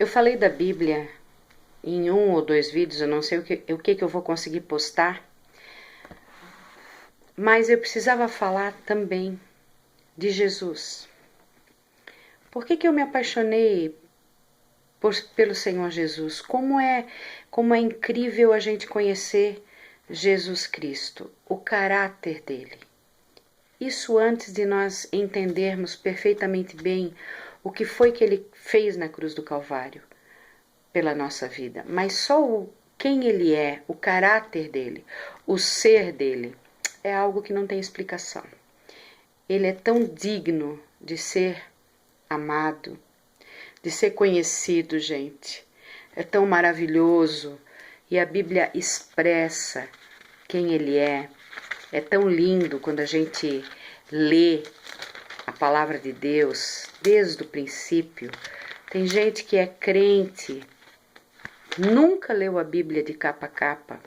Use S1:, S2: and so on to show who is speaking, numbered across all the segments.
S1: Eu falei da Bíblia em 1 ou 2 vídeos, eu não sei o que eu vou conseguir postar, mas eu precisava falar também de Jesus. Por que eu me apaixonei pelo Senhor Jesus? Como é incrível a gente conhecer Jesus Cristo, o caráter dele. Isso antes de nós entendermos perfeitamente bem o que foi que ele fez na cruz do Calvário pela nossa vida. Mas só quem ele é, o caráter dele, o ser dele, é algo que não tem explicação. Ele é tão digno de ser amado, de ser conhecido, gente. É tão maravilhoso. E a Bíblia expressa quem ele é. É tão lindo quando a gente lê a palavra de Deus desde o princípio. Tem gente que é crente, nunca leu a Bíblia de capa a capa,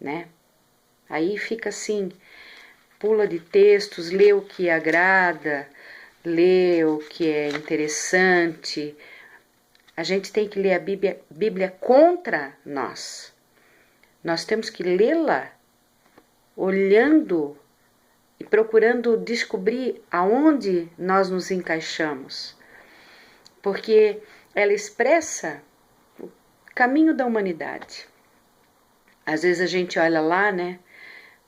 S1: né? Aí fica assim, pula de textos, lê o que agrada, lê o que é interessante. A gente tem que ler a Bíblia contra nós. Nós temos que lê-la olhando e procurando descobrir aonde nós nos encaixamos. Porque ela expressa o caminho da humanidade. Às vezes a gente olha lá, né?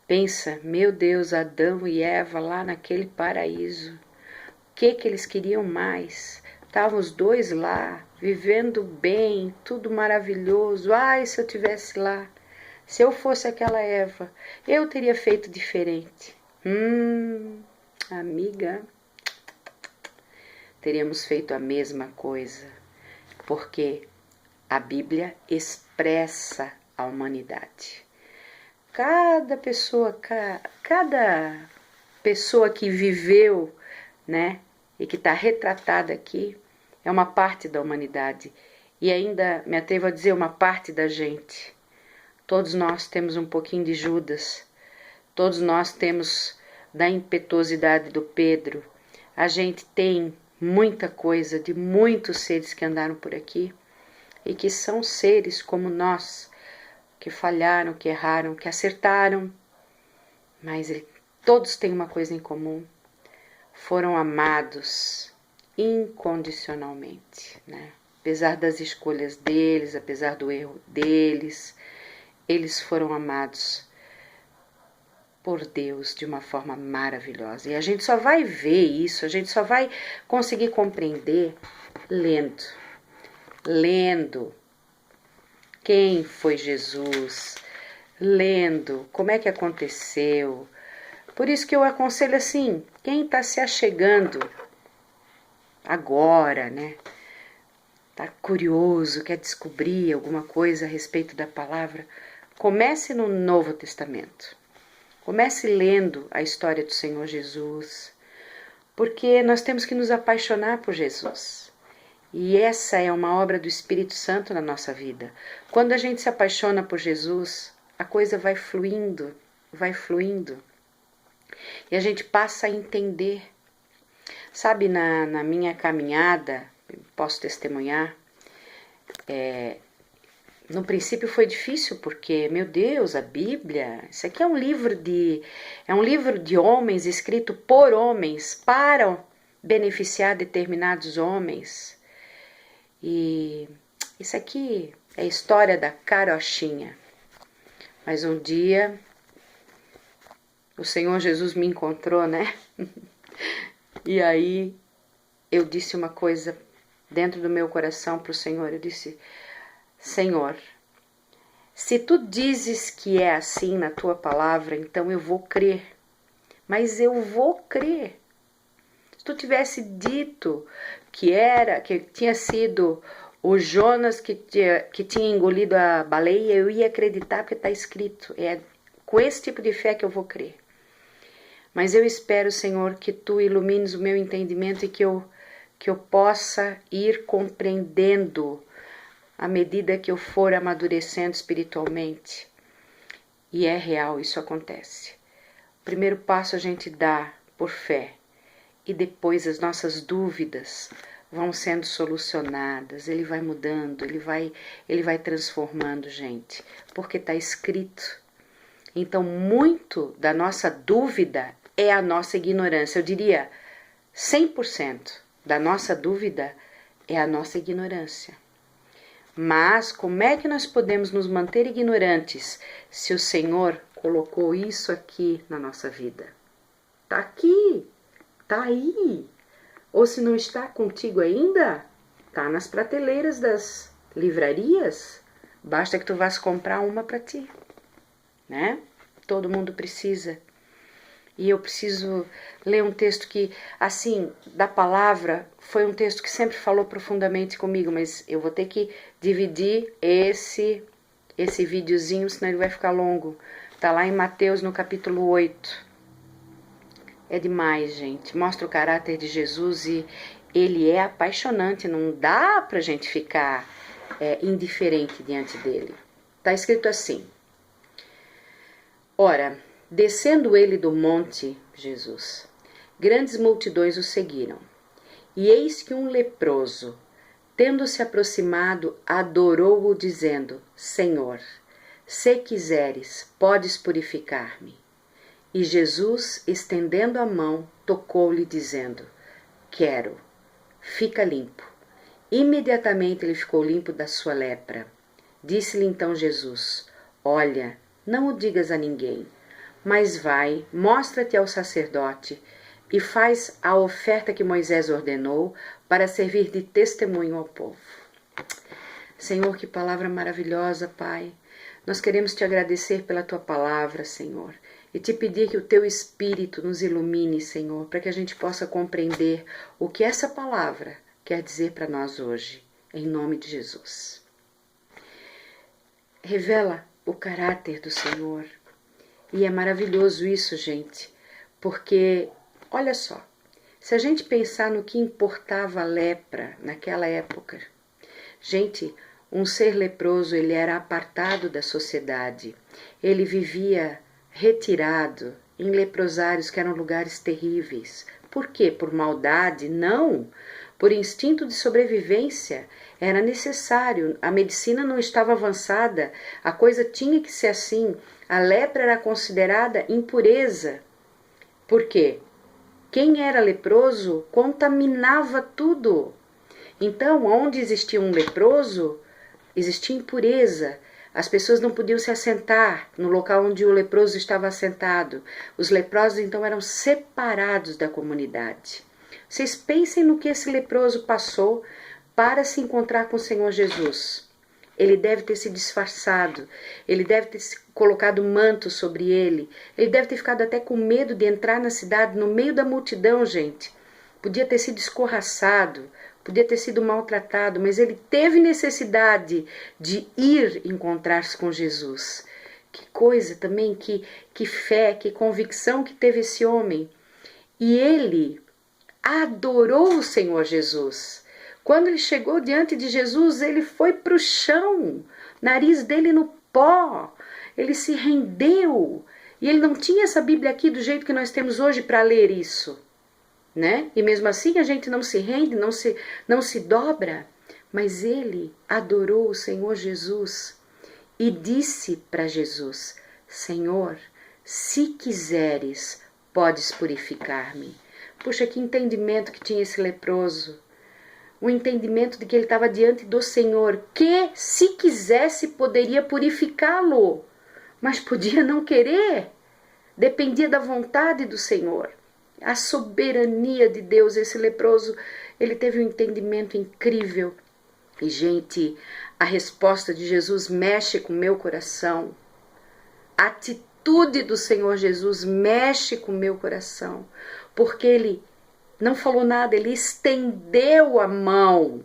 S1: Pensa, meu Deus, Adão e Eva lá naquele paraíso. O que eles queriam mais? Estavam os dois lá, vivendo bem, tudo maravilhoso. Ai, se eu tivesse lá. Se eu fosse aquela Eva, eu teria feito diferente. Amiga, teríamos feito a mesma coisa. Porque a Bíblia expressa a humanidade. Cada pessoa que viveu, né, e que está retratada aqui, é uma parte da humanidade. E ainda me atrevo a dizer uma parte da gente. Todos nós temos um pouquinho de Judas. Todos nós temos da impetuosidade do Pedro. A gente tem muita coisa de muitos seres que andaram por aqui e que são seres como nós, que falharam, que erraram, que acertaram, mas todos têm uma coisa em comum: foram amados incondicionalmente, né? Apesar das escolhas deles, apesar do erro deles, eles foram amados por Deus de uma forma maravilhosa. E a gente só vai ver isso, a gente só vai conseguir compreender lendo quem foi Jesus, lendo como é que aconteceu. Por isso que eu aconselho assim, quem está se achegando agora, né? Está curioso, quer descobrir alguma coisa a respeito da palavra, comece no Novo Testamento. Comece lendo a história do Senhor Jesus, porque nós temos que nos apaixonar por Jesus. E essa é uma obra do Espírito Santo na nossa vida. Quando a gente se apaixona por Jesus, a coisa vai fluindo. E a gente passa a entender. Sabe, na minha caminhada, posso testemunhar, no princípio foi difícil porque, meu Deus, a Bíblia, isso aqui é um livro de homens, escrito por homens, para beneficiar determinados homens. E isso aqui é a história da carochinha. Mas um dia o Senhor Jesus me encontrou, né? E aí eu disse uma coisa dentro do meu coração para o Senhor. Eu disse: Senhor, se tu dizes que é assim na tua palavra, então eu vou crer. Mas eu vou crer. Se tu tivesse dito que tinha sido o Jonas que tinha engolido a baleia, eu ia acreditar porque está escrito. É com esse tipo de fé que eu vou crer. Mas eu espero, Senhor, que tu ilumines o meu entendimento e que eu possa ir compreendendo à medida que eu for amadurecendo espiritualmente. E é real, isso acontece. O primeiro passo a gente dá por fé. E depois as nossas dúvidas vão sendo solucionadas, ele vai mudando, ele vai transformando, gente, porque está escrito. Então, muito da nossa dúvida é a nossa ignorância. Eu diria 100% da nossa dúvida é a nossa ignorância. Mas como é que nós podemos nos manter ignorantes se o Senhor colocou isso aqui na nossa vida? Está aqui, está aí. Ou se não está contigo ainda, está nas prateleiras das livrarias. Basta que tu vás comprar uma para ti, né? Todo mundo precisa. E eu preciso ler um texto que, assim, da palavra, foi um texto que sempre falou profundamente comigo, mas eu vou ter que dividir esse videozinho, senão ele vai ficar longo. Tá lá em Mateus, no capítulo 8. É demais, gente. Mostra o caráter de Jesus e ele é apaixonante. Não dá pra gente ficar indiferente diante dele. Tá escrito assim. Ora, descendo ele do monte, Jesus, grandes multidões o seguiram. E eis que um leproso, tendo-se aproximado, adorou-o, dizendo: Senhor, se quiseres, podes purificar-me. E Jesus, estendendo a mão, tocou-lhe, dizendo: Quero, fica limpo. Imediatamente ele ficou limpo da sua lepra. Disse-lhe então Jesus: Olha, não o digas a ninguém, mas vai, mostra-te ao sacerdote e faz a oferta que Moisés ordenou para servir de testemunho ao povo. Senhor, que palavra maravilhosa, Pai. Nós queremos te agradecer pela tua palavra, Senhor, e te pedir que o teu Espírito nos ilumine, Senhor, para que a gente possa compreender o que essa palavra quer dizer para nós hoje, em nome de Jesus. Revela o caráter do Senhor. E é maravilhoso isso, gente, porque, olha só, se a gente pensar no que importava a lepra naquela época, gente, um ser leproso, ele era apartado da sociedade, ele vivia retirado em leprosários que eram lugares terríveis. Por quê? Por maldade? Não, por instinto de sobrevivência. Era necessário, a medicina não estava avançada, a coisa tinha que ser assim. A lepra era considerada impureza. Por quê? Quem era leproso contaminava tudo. Então, onde existia um leproso, existia impureza. As pessoas não podiam se assentar no local onde o leproso estava assentado. Os leprosos, então, eram separados da comunidade. Vocês pensem no que esse leproso passou para se encontrar com o Senhor Jesus. Ele deve ter se disfarçado, ele deve ter colocado manto sobre ele, ele deve ter ficado até com medo de entrar na cidade, no meio da multidão, gente. Podia ter sido escorraçado, podia ter sido maltratado, mas ele teve necessidade de ir encontrar-se com Jesus. Que coisa também, que fé, que convicção que teve esse homem. E ele adorou o Senhor Jesus. Quando ele chegou diante de Jesus, ele foi para o chão, nariz dele no pó, ele se rendeu. E ele não tinha essa Bíblia aqui do jeito que nós temos hoje para ler isso, né? E mesmo assim a gente não se rende, não se dobra. Mas ele adorou o Senhor Jesus e disse para Jesus: Senhor, se quiseres, podes purificar-me. Puxa, que entendimento que tinha esse leproso. O entendimento de que ele estava diante do Senhor, que, se quisesse, poderia purificá-lo, mas podia não querer. Dependia da vontade do Senhor. A soberania de Deus. Esse leproso, ele teve um entendimento incrível. E, gente, a resposta de Jesus mexe com o meu coração. A atitude do Senhor Jesus mexe com o meu coração, porque ele não falou nada, ele estendeu a mão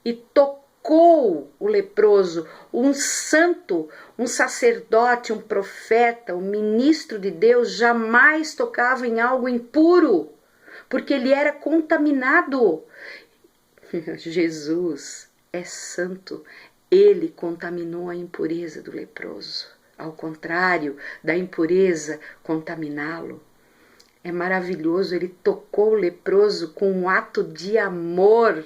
S1: e tocou o leproso. Um santo, um sacerdote, um profeta, um ministro de Deus jamais tocava em algo impuro, porque ele era contaminado. Jesus é santo, ele contaminou a impureza do leproso, ao contrário da impureza contaminá-lo. É maravilhoso, ele tocou o leproso com um ato de amor.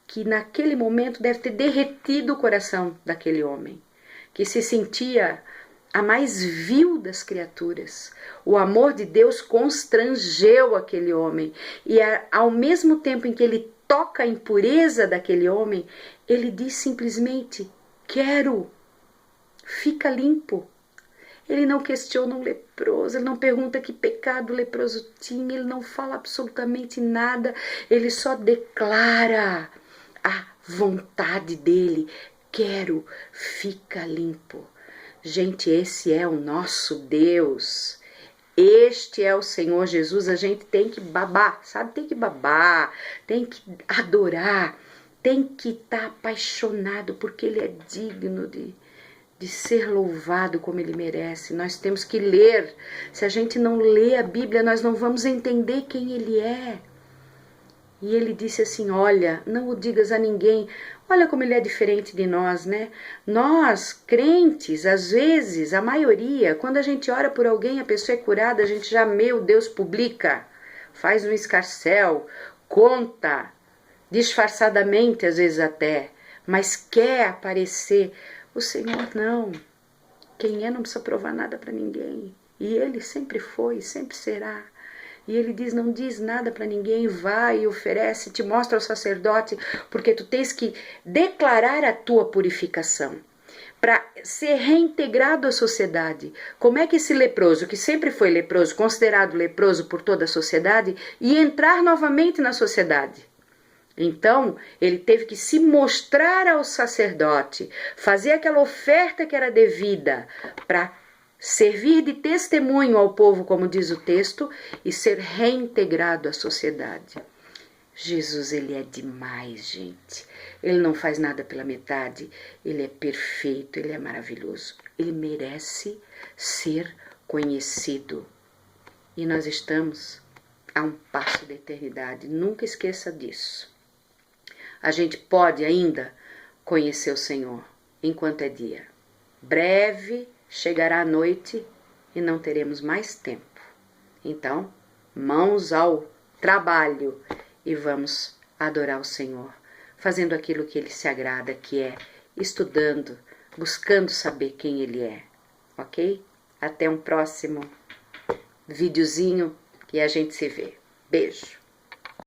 S1: que naquele momento deve ter derretido o coração daquele homem, que se sentia a mais vil das criaturas. O amor de Deus constrangeu aquele homem, e ao mesmo tempo em que ele toca a impureza daquele homem, ele diz simplesmente: quero, fica limpo. Ele não questiona o leproso, ele não pergunta que pecado o leproso tinha, ele não fala absolutamente nada, ele só declara a vontade dele: quero, fica limpo. Gente, esse é o nosso Deus, este é o Senhor Jesus. A gente tem que babar, sabe? Tem que babar, tem que adorar, tem que estar apaixonado, porque Ele é digno de ser louvado como Ele merece. Nós temos que ler. Se a gente não lê a Bíblia, nós não vamos entender quem Ele é. E Ele disse assim: olha, não o digas a ninguém. Olha como Ele é diferente de nós, né? Nós, crentes, às vezes, a maioria, quando a gente ora por alguém, a pessoa é curada, a gente já, meu Deus, publica, faz um escarcéu, conta, disfarçadamente às vezes até, mas quer aparecer. O Senhor não. Quem é não precisa provar nada para ninguém. E Ele sempre foi, sempre será. E Ele diz: não diz nada para ninguém, vai e oferece, te mostra ao sacerdote, porque tu tens que declarar a tua purificação para ser reintegrado à sociedade. Como é que esse leproso, que sempre foi leproso, considerado leproso por toda a sociedade, ia entrar novamente na sociedade? Então, ele teve que se mostrar ao sacerdote, fazer aquela oferta que era devida para servir de testemunho ao povo, como diz o texto, e ser reintegrado à sociedade. Jesus, Ele é demais, gente. Ele não faz nada pela metade. Ele é perfeito, Ele é maravilhoso. Ele merece ser conhecido. E nós estamos a um passo da eternidade. Nunca esqueça disso. A gente pode ainda conhecer o Senhor enquanto é dia. Breve chegará a noite e não teremos mais tempo. Então, mãos ao trabalho e vamos adorar o Senhor, fazendo aquilo que Ele se agrada, que é estudando, buscando saber quem Ele é. Ok? Até um próximo videozinho e a gente se vê. Beijo!